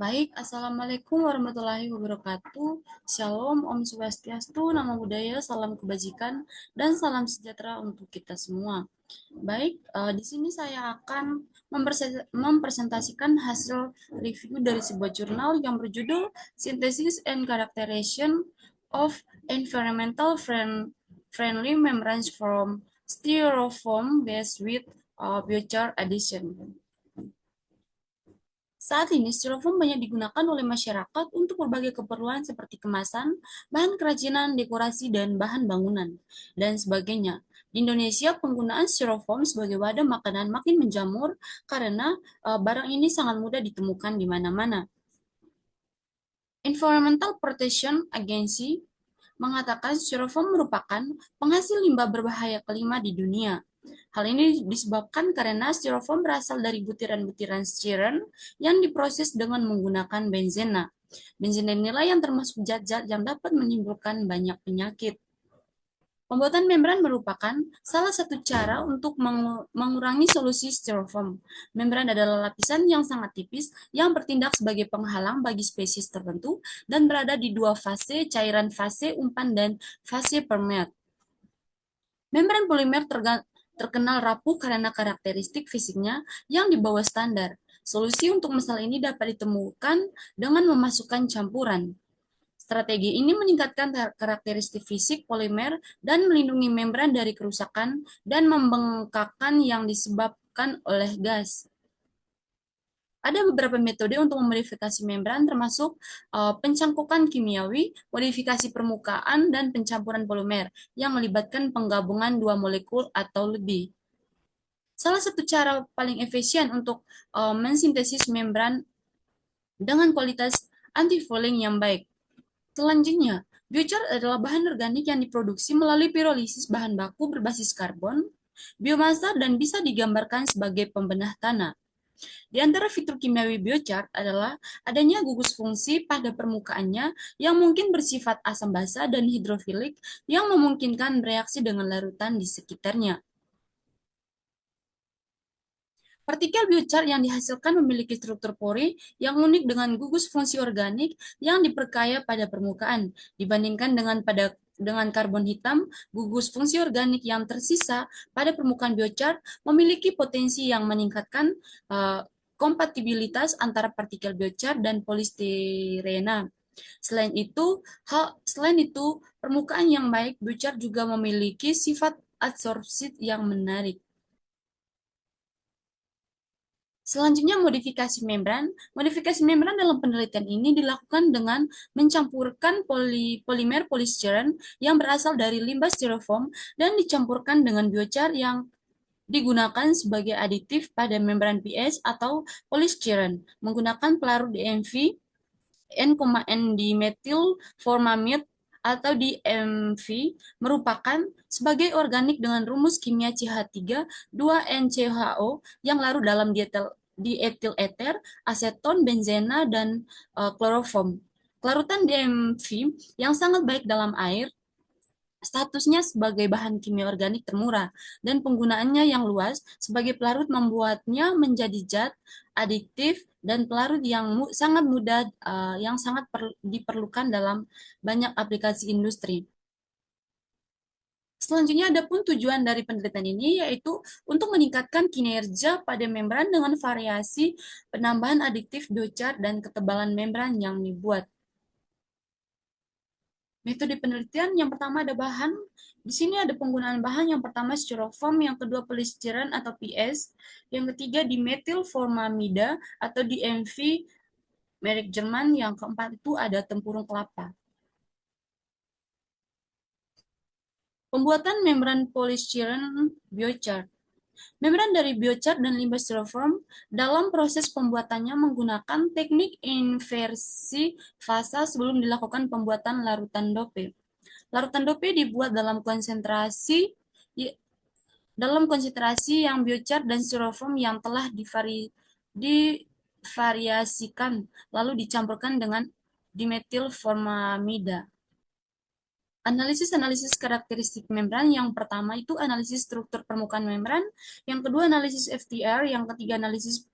Baik, Assalamualaikum warahmatullahi wabarakatuh. Shalom, Om Swastiastu, Namo Buddhaya, salam kebajikan, dan salam sejahtera untuk kita semua. Baik, di sini saya akan mempresentasikan hasil review dari sebuah jurnal yang berjudul Synthesis and Characterization of Environmental Friendly Membranes from Styrofoam Based with Biochar Addition. Saat ini, styrofoam banyak digunakan oleh masyarakat untuk berbagai keperluan seperti kemasan, bahan kerajinan, dekorasi, dan bahan bangunan, dan sebagainya. Di Indonesia, penggunaan styrofoam sebagai wadah makanan makin menjamur karena barang ini sangat mudah ditemukan di mana-mana. Environmental Protection Agency mengatakan styrofoam merupakan penghasil limbah berbahaya kelima di dunia. Hal ini disebabkan karena styrofoam berasal dari butiran-butiran styren yang diproses dengan menggunakan benzena. Benzena inilah yang termasuk zat-zat yang dapat menimbulkan banyak penyakit. Pembuatan membran merupakan salah satu cara untuk mengurangi solusi styrofoam. Membran adalah lapisan yang sangat tipis yang bertindak sebagai penghalang bagi spesies tertentu dan berada di dua fase, cairan fase umpan dan fase permeat. Membran polimer terkenal rapuh karena karakteristik fisiknya yang di bawah standar. Solusi untuk masalah ini dapat ditemukan dengan memasukkan campuran. Strategi ini meningkatkan karakteristik fisik polimer dan melindungi membran dari kerusakan dan membengkakan yang disebabkan oleh gas. Ada beberapa metode untuk memodifikasi membran termasuk pencangkukan kimiawi, modifikasi permukaan, dan pencampuran polimer yang melibatkan penggabungan dua molekul atau lebih. Salah satu cara paling efisien untuk mensintesis membran dengan kualitas anti-fouling yang baik. Selanjutnya, biochar adalah bahan organik yang diproduksi melalui pirolisis bahan baku berbasis karbon, biomasa, dan bisa digambarkan sebagai pembenah tanah. Di antara fitur kimiawi biochar adalah adanya gugus fungsi pada permukaannya yang mungkin bersifat asam basa dan hidrofilik yang memungkinkan bereaksi dengan larutan di sekitarnya. Partikel biochar yang dihasilkan memiliki struktur pori yang unik dengan gugus fungsi organik yang diperkaya pada permukaan dibandingkan dengan karbon hitam. Gugus fungsi organik yang tersisa pada permukaan biochar memiliki potensi yang meningkatkan kompatibilitas antara partikel biochar dan polistirena. Selain itu, permukaan yang baik biochar juga memiliki sifat adsorpsi yang menarik. Selanjutnya, modifikasi membran. Modifikasi membran dalam penelitian ini dilakukan dengan mencampurkan polimer polystyren yang berasal dari limbah styrofoam dan dicampurkan dengan biochar yang digunakan sebagai aditif pada membran PS atau polystyren menggunakan pelarut DMV N,N-dimethyl-formamide atau DMV merupakan sebagai organik dengan rumus kimia CH3 2NCHO yang larut dalam diethil ether, aseton, benzena, dan kloroform. Larutan DMV yang sangat baik dalam air statusnya sebagai bahan kimia organik termurah, dan penggunaannya yang luas sebagai pelarut membuatnya menjadi zat adiktif dan pelarut yang sangat mudah yang sangat diperlukan dalam banyak aplikasi industri. Selanjutnya, ada pun tujuan dari penelitian ini yaitu untuk meningkatkan kinerja pada membran dengan variasi penambahan adiktif biochar dan ketebalan membran yang dibuat. Metode penelitian yang pertama ada bahan. Di sini ada penggunaan bahan yang pertama styrofoam, yang kedua polystyren atau PS, yang ketiga dimethyl-formamida atau DMV merek Jerman, yang keempat itu ada tempurung kelapa. Pembuatan membran polystyren biochar. Membran dari biochar dan limbah styrofoam dalam proses pembuatannya menggunakan teknik inversi fasa sebelum dilakukan pembuatan larutan dope. Larutan dope dibuat dalam konsentrasi yang biochar dan styrofoam yang telah divariasikan, lalu dicampurkan dengan dimethyl-formamida. Analisis karakteristik membran. Yang pertama itu analisis struktur permukaan membran, yang kedua analisis FTR, yang ketiga analisis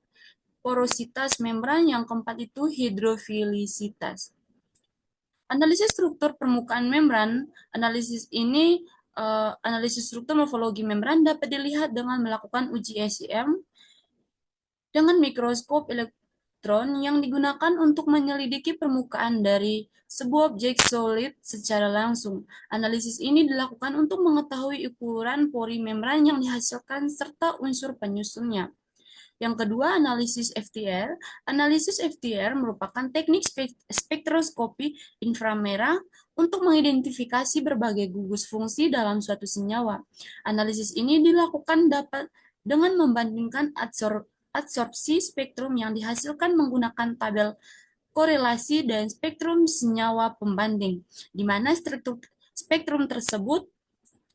porositas membran, yang keempat itu hidrofilisitas. Analisis struktur permukaan membran, analisis struktur morfologi membran dapat dilihat dengan melakukan uji SEM dengan mikroskop elektron yang digunakan untuk menyelidiki permukaan dari sebuah objek solid secara langsung. Analisis ini dilakukan untuk mengetahui ukuran pori membran yang dihasilkan serta unsur penyusunnya. Yang kedua, analisis FTR. Analisis FTR merupakan teknik spektroskopi inframerah untuk mengidentifikasi berbagai gugus fungsi dalam suatu senyawa. Analisis ini dilakukan dapat dengan membandingkan absorpsi spektrum yang dihasilkan menggunakan tabel korelasi dan spektrum senyawa pembanding, di mana struktur spektrum tersebut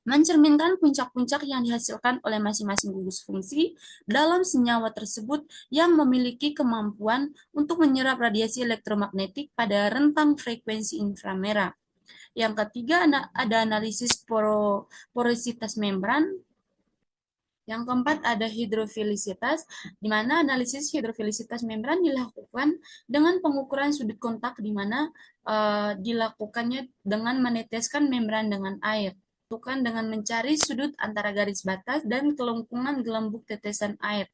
mencerminkan puncak-puncak yang dihasilkan oleh masing-masing gugus fungsi dalam senyawa tersebut yang memiliki kemampuan untuk menyerap radiasi elektromagnetik pada rentang frekuensi inframerah. Yang ketiga, ada analisis porositas membran. Yang keempat, ada hidrofilisitas, di mana analisis hidrofilisitas membran dilakukan dengan pengukuran sudut kontak, di mana dilakukannya dengan meneteskan membran dengan air. Bukan dengan mencari sudut antara garis batas dan kelengkungan gelembung tetesan air.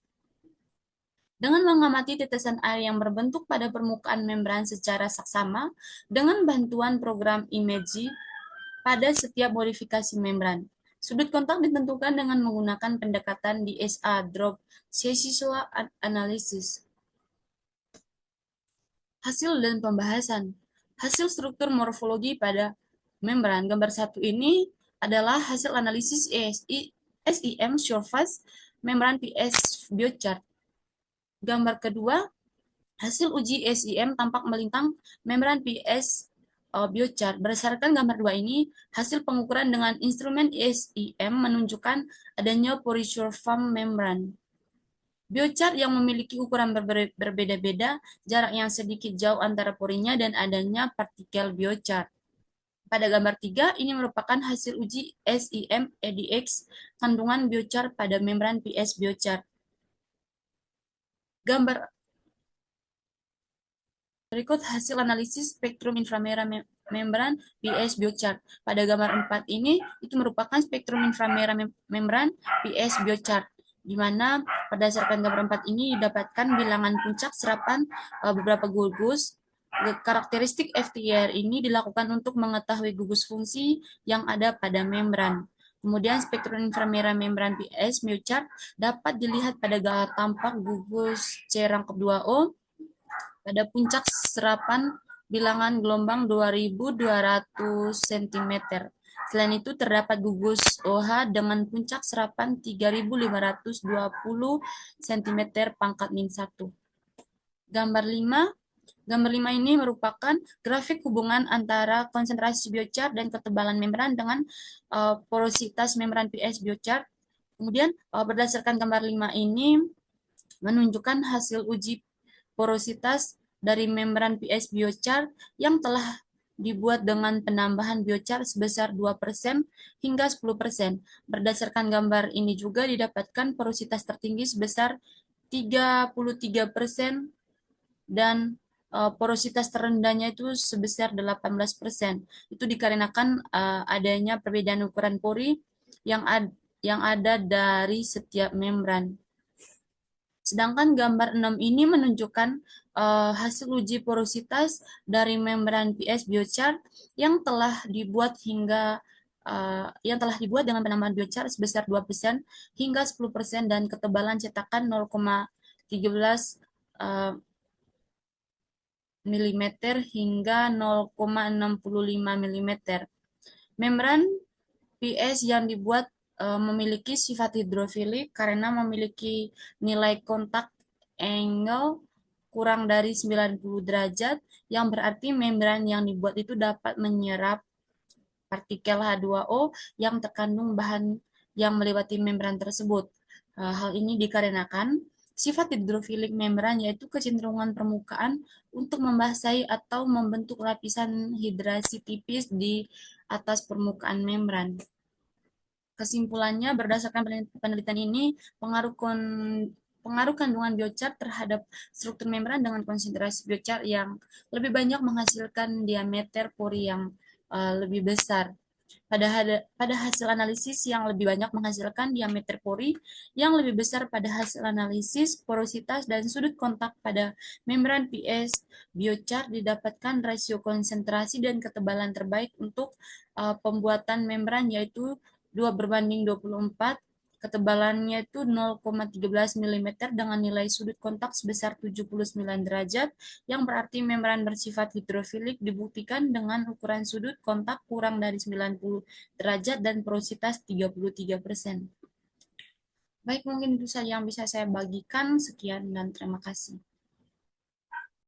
Dengan mengamati tetesan air yang berbentuk pada permukaan membran secara saksama dengan bantuan program IMAGE pada setiap modifikasi membran. Sudut kontak ditentukan dengan menggunakan pendekatan DSA drop seissual analysis. Hasil dan pembahasan. Hasil struktur morfologi pada membran. Gambar 1 ini adalah hasil analisis SEM surface membran PS biochart. Gambar kedua, hasil uji SEM tampak melintang membran PS biochart. Berdasarkan gambar 2 ini, hasil pengukuran dengan instrumen SEM menunjukkan adanya poriform membran. Biochart yang memiliki ukuran berbeda-beda, jarak yang sedikit jauh antara porinya, dan adanya partikel biochart. Pada gambar 3, ini merupakan hasil uji SEM EDX kandungan biochar pada membran PS biochar. Gambar berikut hasil analisis spektrum inframerah membran PS biochar. Pada gambar 4 ini, itu merupakan spektrum inframerah membran PS biochar, di mana berdasarkan gambar 4 ini didapatkan bilangan puncak serapan beberapa gugus. Karakteristik FTR ini dilakukan untuk mengetahui gugus fungsi yang ada pada membran. Kemudian spektrum inframerah membran PS biochar dapat dilihat pada tampak gugus C rangkap 2O pada puncak serapan bilangan gelombang 2200 cm. Selain itu terdapat gugus OH dengan puncak serapan 3520 cm pangkat min 1. Gambar 5. Gambar 5 ini merupakan grafik hubungan antara konsentrasi biochar dan ketebalan membran dengan porositas membran PS biochar. Kemudian berdasarkan gambar 5 ini menunjukkan hasil uji porositas dari membran PS biochar yang telah dibuat dengan penambahan biochar sebesar 2% hingga 10%. Berdasarkan gambar ini juga didapatkan porositas tertinggi sebesar 33% dan porositas terendahnya itu sebesar 18%. Itu dikarenakan adanya perbedaan ukuran pori yang ada dari setiap membran. Sedangkan gambar 6 ini menunjukkan hasil uji porositas dari membran PS biochar yang telah dibuat dengan penambahan biochar sebesar 2% hingga 10% dan ketebalan cetakan 0,13 mm hingga 0,65 mm. Membran PS yang dibuat memiliki sifat hidrofilik karena memiliki nilai kontak angle kurang dari 90 derajat, yang berarti membran yang dibuat itu dapat menyerap partikel H2O yang terkandung bahan yang melewati membran tersebut. Hal ini dikarenakan sifat hidrofilik membran yaitu kecenderungan permukaan untuk membasahi atau membentuk lapisan hidrasi tipis di atas permukaan membran. Kesimpulannya, berdasarkan penelitian ini, pengaruh Pengaruh kandungan biochar terhadap struktur membran dengan konsentrasi biochar yang lebih banyak menghasilkan diameter pori yang lebih besar. Pada hasil analisis yang lebih banyak menghasilkan diameter pori yang lebih besar pada hasil analisis porositas dan sudut kontak pada membran PS biochar didapatkan rasio konsentrasi dan ketebalan terbaik untuk pembuatan membran yaitu 2:24, ketebalannya itu 0,13 mm dengan nilai sudut kontak sebesar 79 derajat, yang berarti membran bersifat hidrofilik dibuktikan dengan ukuran sudut kontak kurang dari 90 derajat dan porositas 33%. Baik, mungkin itu saja yang bisa saya bagikan. Sekian dan terima kasih.